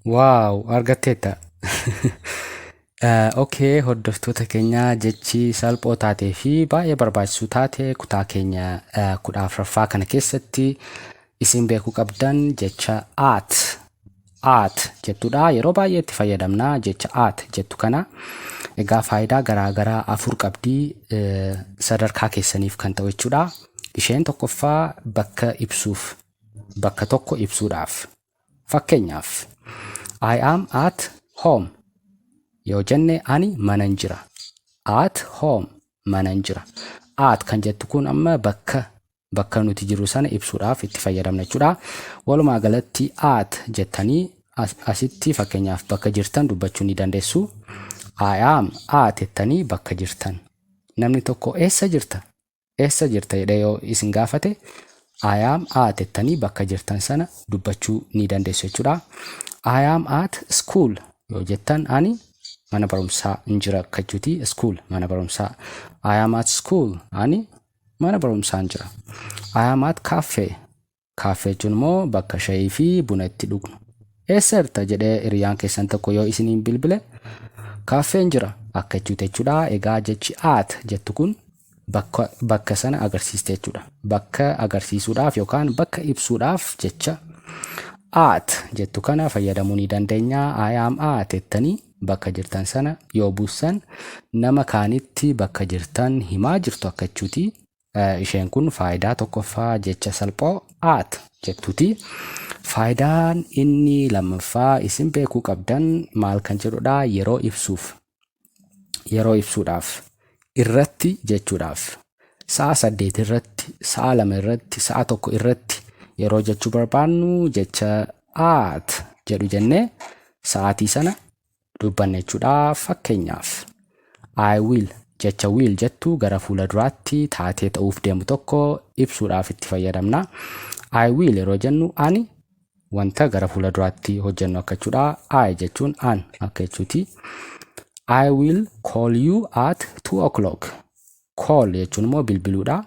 Wow, argatteetta. Okay, hordoftoota keenya jechi salphoo taatee fi baay'ee barbaachisuu taate kutaa keenya 14ffaa kana keessatti isin beekuu qabdan jecha art jettudha. Yeroo baay'ee itti fayyadamna jecha art jettu kana. Egaa faayidaa garaagaraa afur qabdii sadarkaa keessaniif kan ta'u jechuudha. Isheen tokkoffaa bakka ibsuuf, bakka tokko ibsuudhaaf. Fakkeenyaaf I am at home yoo jenne ani manan jira. At home manan jira. At kan jettu kun amma bakka nuti jiru sana ibsuudhaaf itti fayyadamna jechuudha. Walumaa galatti at jettanii asitti fakkeenyaaf bakka jirtan dubbachuu ni dandeessu. I am at jettanii bakka jirtan. Namni tokko eessa jirta? Eessa jirta jedhee yoo isin gaafate I am at jettanii bakka jirtan sana dubbachuu ni dandeessu jechuudha. I am at school yoo jettan ani mana barumsaa jira jechuuti. School mana barumsaa. I am at school ani mana barumsaa jira. I am at cafe. Cafe jechuun immoo bakka shaayii fi buna itti dhugnu. Eessa jirta jedhee hiriyaan keessan tokko yoo isiniin bilbile cafe jira akka jechuudha. Egaa jechi at jettu kun bakka sana agarsiiste jechuudha. Bakka agarsiisuudhaaf yookaan bakka ibsuudhaaf jecha at jettu kana fayyadamuu ni dandeenya. I am at jettanii bakka jirtan sana yoo buusan nama kaanitti bakka jirtan himaa jirtu akka jechuuti. Isheen kun faayidaa tokkoffaa jecha salphoo at jettuuti. Faayidaan inni lammaffaa isin beekuu qabdan maal kan jedhudha? Yeroo ibsuudhaaf. Irratti jechuudhaaf. Sa'a 8 irratti, sa'a 2 irratti, sa'a 1 irratti yeroo jechuu barbaannu jecha at jedhu jennee sa'aatii sana dubbanna jechuudha. Fakkeenyaaf I will jecha will jettu gara fuula duraatti taatee ta'uuf deemu tokko ibsuudhaaf itti fayyadamna. I will yeroo jennu ani wanta gara fuula duraatti hojjennu akka jechuudha. I jechuun an akka jechuuti. I will call you at 2 o'clock. Call jechuun immoo bilbiluudha.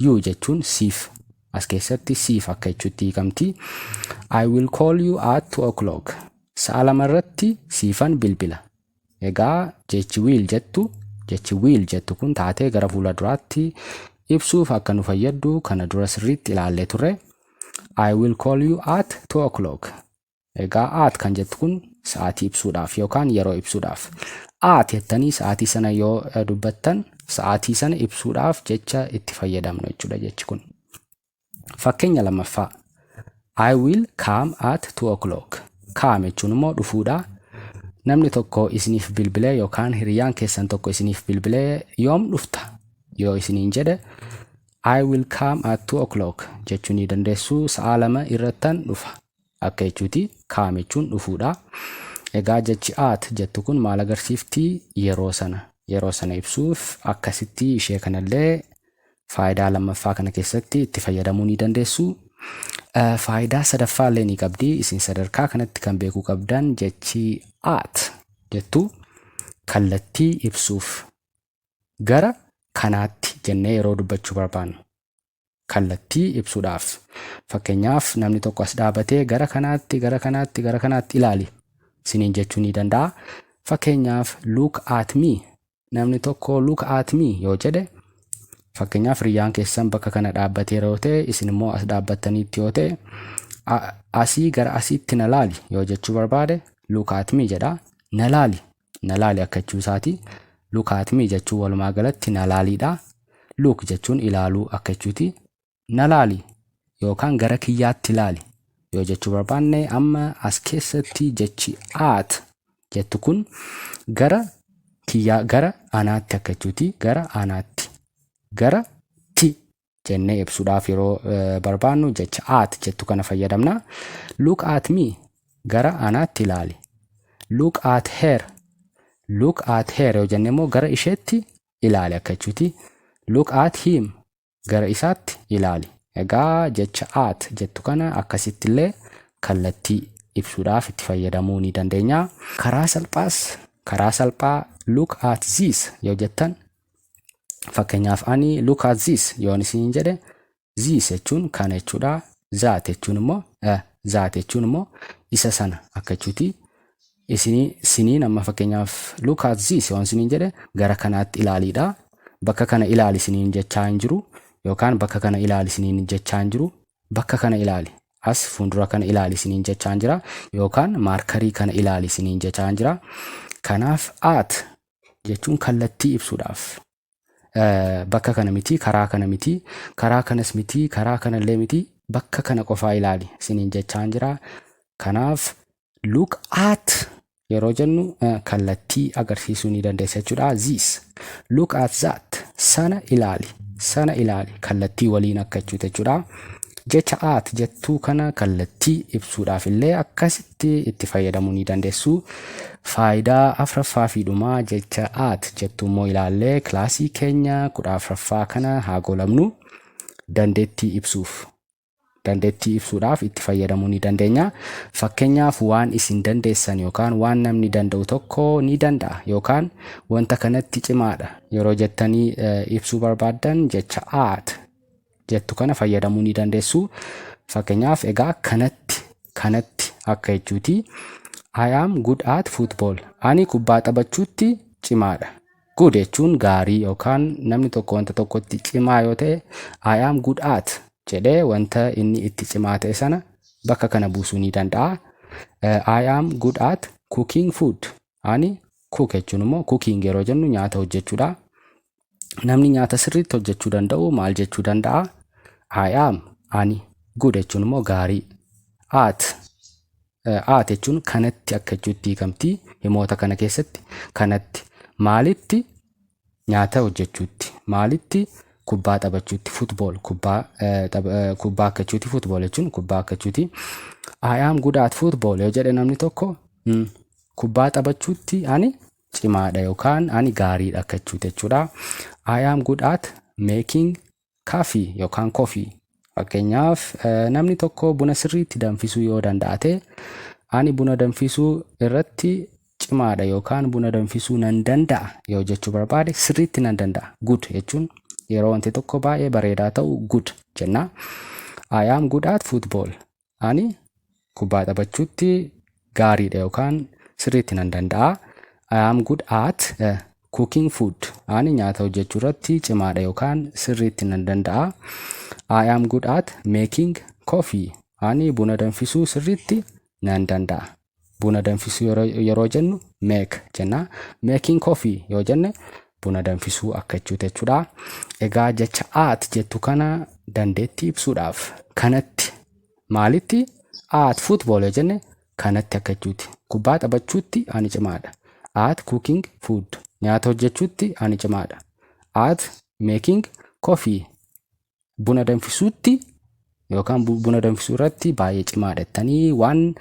You jechuun siif. As keessatti siif akka jechuutti hiikamti. I will call you at 2 o'clock. Sa'a 2 irratti siifan bilbila. Egaa jechi will jettu kun taatee gara fuula duraatti ibsuuf akka nu fayyaddu kana dura sirriitti ilaallee turre. I will call you at 2 o'clock. Egaa at kan jettu kun sa'aatii ibsuudhaaf yookaan yeroo ibsuudhaaf. At jettanii sa'aatii sana yoo dubbattan sa'aatii sana ibsuudhaaf jecha itti fayyadamnu jechuudha jechi kun. Fakkeenya lammaffaa I will come at 2 o'clock. Come jechuun immoo dhufuudha. Namni tokko isiniif bilbilee yookaan hiriyaan keessan tokko isiniif bilbilee yoom dhufta yoo isiniin jedhe I will come at 2 o'clock jechuu ni dandeessu. Sa'a 2 irrattan dhufa akka jechuuti. Come jechuun dhufuudha. Egaa jechi at jettu kun maal agarsiifti? Yeroo sana ibsuuf akkasitti ishee kanallee faayidaa lammaffaa kana keessatti itti fayyadamuu ni dandeessu. Faayidaa sadaffaa illee ni qabdi. Isin sadarkaa kanatti kan beekuu qabdan jechi at jettu kallattii ibsuuf gara kanaatti jennee yeroo dubbachuu barbaannu kallattii ibsuudhaaf. Fakkeenyaaf namni tokko as dhaabatee gara kanaatti ilaali isiniin jechuu ni danda'a. Fakkeenyaaf look at me. Namni tokko look at me yoo jedhe fakkeenyaaf hiriyaan keessan bakka kana dhaabbatee yeroo ta'e isin immoo as dhaabbattaniitti yoo ta'e asii gara asiitti na laali yoo jechuu barbaade look at me jedha. Na laali akka jechuu isaati. Look at me jechuun walumaa galatti na laaliidha. Look jechuun ilaaluu akka jechuuti. Na laali yookaan gara kiyyaatti ilaali yoo jechuu barbaanne amma as keessatti jechi at jettu kun gara anaatti akka jechuuti. Gara ti jennee ibsuudhaaf yeroo barbaannu jecha at jettu kana fayyadamna. Look at me gara anaatti ilaali. Look at her yoo jenne immoo gara isheetti ilaali akka jechuuti. Look at him gara isaatti ilaali. Egaa jecha at jettu kana akkasitti illee kallattii ibsuudhaaf itti fayyadamuu ni dandeenya. Karaa salphaa look at this yoo jettan fakkeenyaaf ani look at this yoon isin jedhe this jechuun kana jechuudha. That jechuun immoo That jechuun immoo isa sana akka jechuuti. Isiniin amma fakkeenyaaf look at this yoon isiniin jedhe gara kanaatti ilaaliidha. Bakka kana ilaali isiniin jechaa hin jiru yookaan bakka kana ilaali isiniin jechaa hin jiru. Bakka kana ilaali. As fuuldura kana ilaali isiniin jechaa hin jira yookaan maarkarii kana ilaali isiniin jechaa hin jira. Kanaaf at jechuun kallattii ibsuudhaaf. Bakka kana miti, karaa kana miti, karaa kanas miti, karaa kanallee miti, bakka kana qofaa ilaali isiniin jechaa hin jira. Kanaaf look at yeroo jennu kallattii agarsiisuu ni dandeessa jechuudha. This look at that sana ilaali kallattii waliin akka jechuudha. Jecha at jettuu kana kallattii ibsuudhaaf illee akkasitti itti fayyadamuu ni dandeessu. Faayidaa afuraffaa fi dhumaa jecha at jettuu immoo ilaallee kilaasii keenya 14ffaa kana haa goolabnu. Dandeettii ibsuudhaaf itti fayyadamuu ni dandeenya. Fakkeenyaaf waan isin dandeessan yookaan waan namni danda'u tokko ni danda'a yookaan wanta kanatti cimaadha yeroo jettanii ibsuu barbaaddan jecha at jettu kana fayyadamuu ni dandeessu. Fakkeenyaaf egaa kanatti akka jechuuti. I am good at football. Ani kubbaa taphachuutti cimaadha. Good jechuun gaarii yookaan namni tokko wanta tokkotti cimaa yoo ta'e I am good at jedhee wanta inni itti cimaa ta'e sana bakka kana buusuu ni danda'a. I am good at cooking food. Ani cook jechuun immoo cooking yeroo jennu nyaata hojjechuudha. Namni nyaata sirriitti hojjechuu danda'u maal jechuu danda'a? I am ani. Good jechuun immoo gaarii. At jechuun kanatti akka jechuutti hiikamti. Himoota kana keessatti kanatti maalitti nyaata hojjechuutti, maalitti kubbaa taphachuutti, football kubbaa akka jechuutti, football jechuun kubbaa akka jechuutti. I am good at football yoo jedhe namni tokko kubbaa taphachuutti ani cimaadha yookaan ani gaariidha akka jechuudha. I am good at making coffee yookaan coffee. Fakkeenyaaf namni tokko buna sirriitti danfisuu yoo danda'ate ani buna danfisuu irratti cimaadha yookaan buna danfisuu nan danda'a yoo jechuu barbaade sirriitti nan danda'a. Good jechuun yeroo wanti tokko baay'ee bareedaa ta'u good jenna. I am good at football. Ani kubbaa taphachuutti gaariidha yookaan sirriitti nan danda'a. I am good at cooking food. Ani nyaata hojjechuu irratti cimaadha yookaan sirriitti nan danda'a. I am good at making coffee. Ani buna danfisuu sirriitti nan danda'a. Buna danfisuu yeroo jennu make jenna. Making coffee yoo jenne buna danfisuu akka jechuudha. Egaa jecha at jettu kana dandeettii ibsuudhaaf kanatti maalitti at football yoo jenne kanatti akka jechuuti. Kubbaa taphachuutti ani cimaadha. At cooking food nyaata hojjechuutti ani cimaadha. At making coffee buna danfisuutti yookaan buna danfisuu irratti baay'ee cimaadha jettanii waan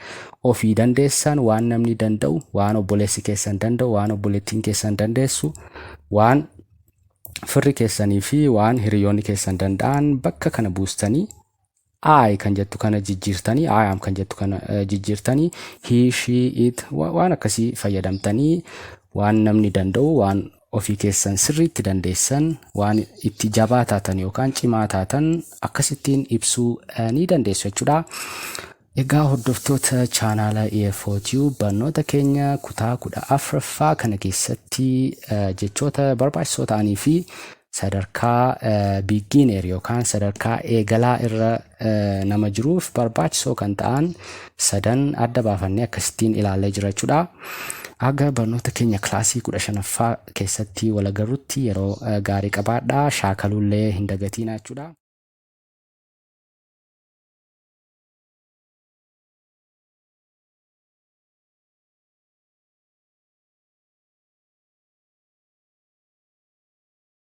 ofii dandeessan, waan namni danda'u, waan obboleessi keessan danda'u, waan obboleettiin keessan dandeessu, waan firri keessanii fi waan hiriyoonni keessan danda'an bakka kana buustanii I kan jettu kana jijjiirtanii, I am kan jettu kana jijjiirtanii, he, she, it waan akkasii fayyadamtanii waan namni danda'u, waan ofii keessan sirriitti dandeessan, waan itti jabaa taatan yookaan cimaa taatan akkasittiin ibsuu ni dandeessu jechuudha. Egaa hordoftoota chaanaala EFOTube barnoota keenya kutaa 14ffaa kana keessatti jechoota barbaachisoo ta'anii fi sadarkaa beginner yookaan sadarkaa eegalaa irra nama jiruuf barbaachisoo kan ta'an sadan adda baafannee akkasittiin ilaallee jira jechuudha. Aga barnoota keenya kilaasii 15ffaa keessatti wal agarrutti yeroo gaarii qabaadhaa. Shaakaluullee hin dagatinaa jechuudha.